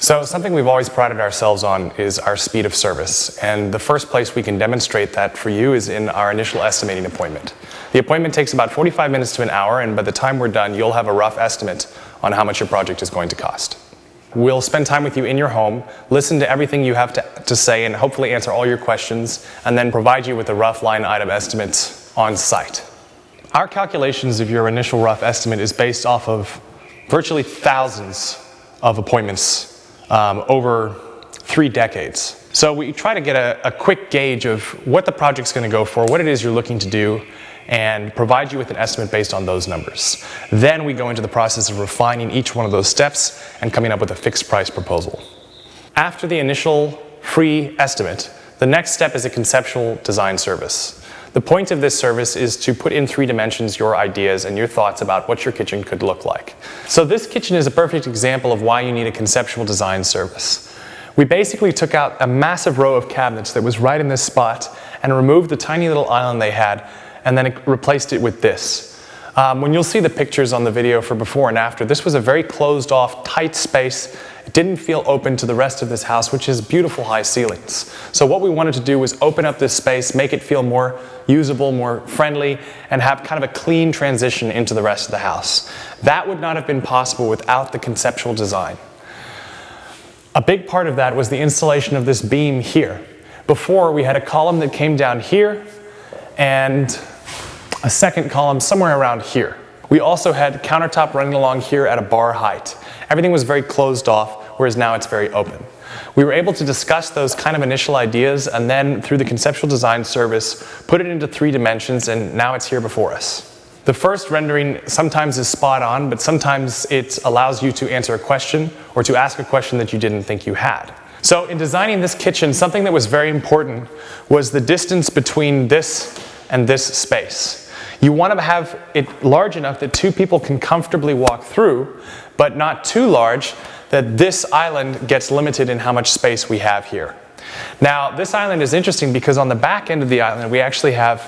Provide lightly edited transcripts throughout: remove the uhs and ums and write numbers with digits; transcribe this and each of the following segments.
So something we've always prided ourselves on is our speed of service. And the first place we can demonstrate that for you is in our initial estimating appointment. The appointment takes about 45 minutes to an hour, and by the time we're done, you'll have a rough estimate on how much your project is going to cost. We'll spend time with you in your home, listen to everything you have to say, and hopefully answer all your questions, and then provide you with a rough line item estimate on site. Our calculations of your initial rough estimate is based off of virtually thousands of appointments over 3 decades. So we try to get a quick gauge of what the project's going to go for, what it is you're looking to do, and provide you with an estimate based on those numbers. Then we go into the process of refining each one of those steps and coming up with a fixed price proposal. After the initial free estimate, the next step is a conceptual design service. The point of this service is to put in 3 dimensions your ideas and your thoughts about what your kitchen could look like. So this kitchen is a perfect example of why you need a conceptual design service. We basically took out a massive row of cabinets that was right in this spot and removed the tiny little island they had, and then replaced it with this. When you'll see the pictures on the video for before and after, this was a very closed off, tight space. It didn't feel open to the rest of this house, which has beautiful high ceilings. So what we wanted to do was open up this space, make it feel more usable, more friendly, and have kind of a clean transition into the rest of the house. That would not have been possible without the conceptual design. A big part of that was the installation of this beam here. Before, we had a column that came down here and a second column somewhere around here. We also had countertop running along here at a bar height. Everything was very closed off, whereas now it's very open. We were able to discuss those kind of initial ideas and then through the conceptual design service, put it into 3 dimensions, and now it's here before us. The first rendering sometimes is spot on, but sometimes it allows you to answer a question or to ask a question that you didn't think you had. So in designing this kitchen, something that was very important was the distance between this and this space. You want to have it large enough that 2 people can comfortably walk through, but not too large that this island gets limited in how much space we have here. Now, this island is interesting because on the back end of the island, we actually have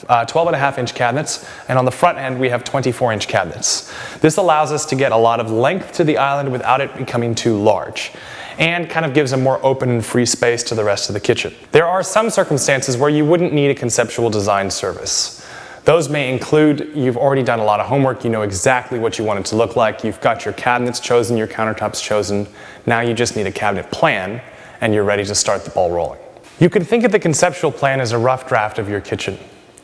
12.5-inch cabinets, and on the front end, we have 24-inch cabinets. This allows us to get a lot of length to the island without it becoming too large, and kind of gives a more open and free space to the rest of the kitchen. There are some circumstances where you wouldn't need a conceptual design service. Those may include you've already done a lot of homework, you know exactly what you want it to look like, you've got your cabinets chosen, your countertops chosen, now you just need a cabinet plan and you're ready to start the ball rolling. You can think of the conceptual plan as a rough draft of your kitchen.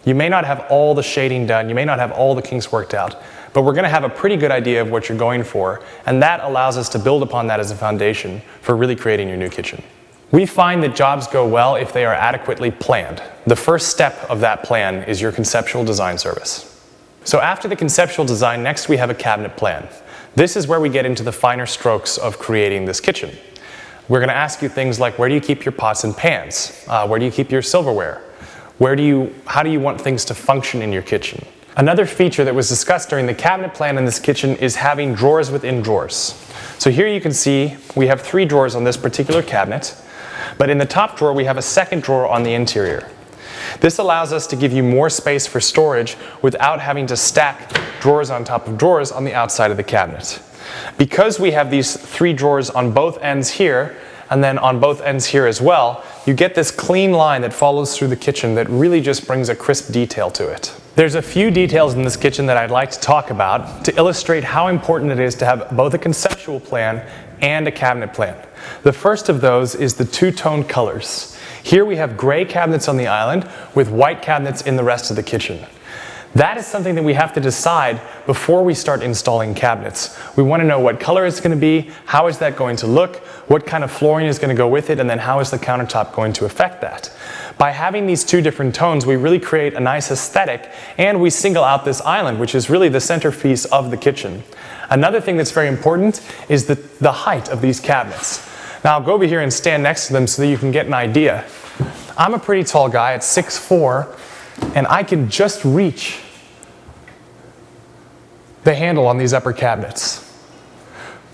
You may not have all the shading done, you may not have all the kinks worked out, but we're going to have a pretty good idea of what you're going for, and that allows us to build upon that as a foundation for really creating your new kitchen. We find that jobs go well if they are adequately planned. The first step of that plan is your conceptual design service. So after the conceptual design, next we have a cabinet plan. This is where we get into the finer strokes of creating this kitchen. We're going to ask you things like, where do you keep your pots and pans? Where do you keep your silverware? How do you want things to function in your kitchen? Another feature that was discussed during the cabinet plan in this kitchen is having drawers within drawers. So here you can see we have 3 drawers on this particular cabinet, but in the top drawer we have a second drawer on the interior. This allows us to give you more space for storage without having to stack drawers on top of drawers on the outside of the cabinet. Because we have these 3 drawers on both ends here, and then on both ends here as well, you get this clean line that follows through the kitchen that really just brings a crisp detail to it. There's a few details in this kitchen that I'd like to talk about to illustrate how important it is to have both a conceptual plan and a cabinet plan. The first of those is the 2-tone colors. Here we have gray cabinets on the island with white cabinets in the rest of the kitchen. That is something that we have to decide before we start installing cabinets. We want to know what color it's going to be, how is that going to look, what kind of flooring is going to go with it, and then how is the countertop going to affect that. By having these 2 different tones, we really create a nice aesthetic, and we single out this island, which is really the centerpiece of the kitchen. Another thing that's very important is the height of these cabinets. Now I'll go over here and stand next to them so that you can get an idea. I'm a pretty tall guy at 6'4", and I can just reach the handle on these upper cabinets.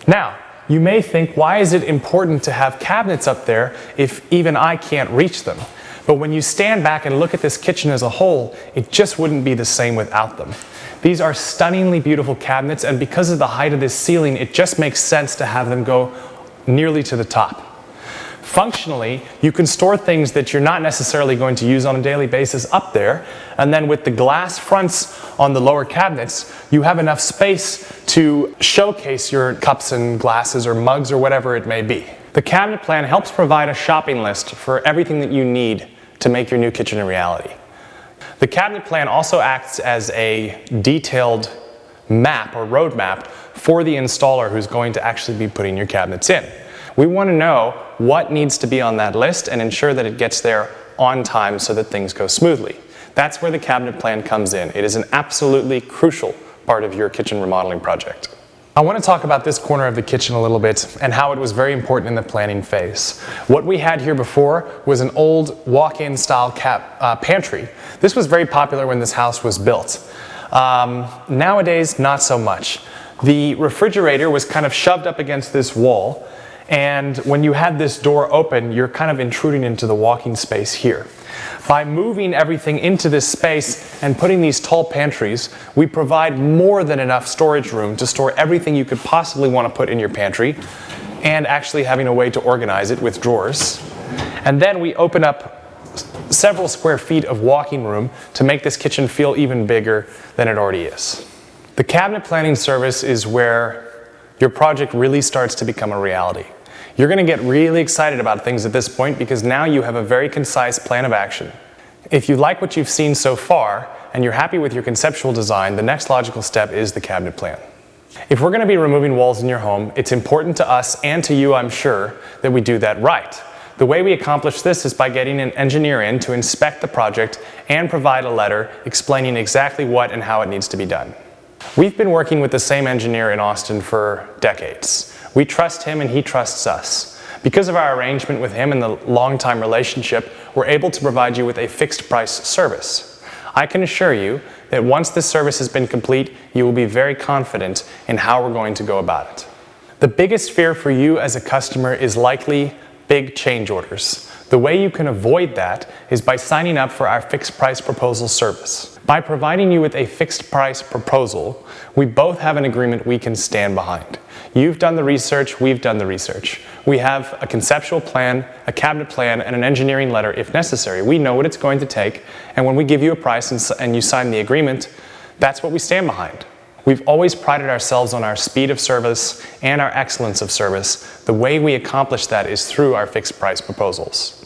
Now, you may think, why is it important to have cabinets up there if even I can't reach them? But when you stand back and look at this kitchen as a whole, it just wouldn't be the same without them. These are stunningly beautiful cabinets, and because of the height of this ceiling, it just makes sense to have them go nearly to the top. Functionally, you can store things that you're not necessarily going to use on a daily basis up there, and then with the glass fronts on the lower cabinets, you have enough space to showcase your cups and glasses or mugs or whatever it may be. The cabinet plan helps provide a shopping list for everything that you need to make your new kitchen a reality. The cabinet plan also acts as a detailed map or roadmap for the installer who's going to actually be putting your cabinets in. We want to know what needs to be on that list and ensure that it gets there on time so that things go smoothly. That's where the cabinet plan comes in. It is an absolutely crucial part of your kitchen remodeling project. I want to talk about this corner of the kitchen a little bit and how it was very important in the planning phase. What we had here before was an old walk-in style pantry. This was very popular when this house was built. Nowadays, not so much. The refrigerator was kind of shoved up against this wall, and when you had this door open, you're kind of intruding into the walking space here. By moving everything into this space and putting these tall pantries, we provide more than enough storage room to store everything you could possibly want to put in your pantry, and actually having a way to organize it with drawers. And then we open up several square feet of walking room to make this kitchen feel even bigger than it already is. The cabinet planning service is where your project really starts to become a reality. You're going to get really excited about things at this point because now you have a very concise plan of action. If you like what you've seen so far and you're happy with your conceptual design, the next logical step is the cabinet plan. If we're going to be removing walls in your home, it's important to us and to you, I'm sure, that we do that right. The way we accomplish this is by getting an engineer in to inspect the project and provide a letter explaining exactly what and how it needs to be done. We've been working with the same engineer in Austin for decades. We trust him and he trusts us. Because of our arrangement with him and the long-time relationship, we're able to provide you with a fixed price service. I can assure you that once this service has been complete, you will be very confident in how we're going to go about it. The biggest fear for you as a customer is likely big change orders. The way you can avoid that is by signing up for our fixed price proposal service. By providing you with a fixed price proposal, we both have an agreement we can stand behind. You've done the research, we've done the research. We have a conceptual plan, a cabinet plan, and an engineering letter if necessary. We know what it's going to take, and when we give you a price and you sign the agreement, that's what we stand behind. We've always prided ourselves on our speed of service and our excellence of service. The way we accomplish that is through our fixed price proposals.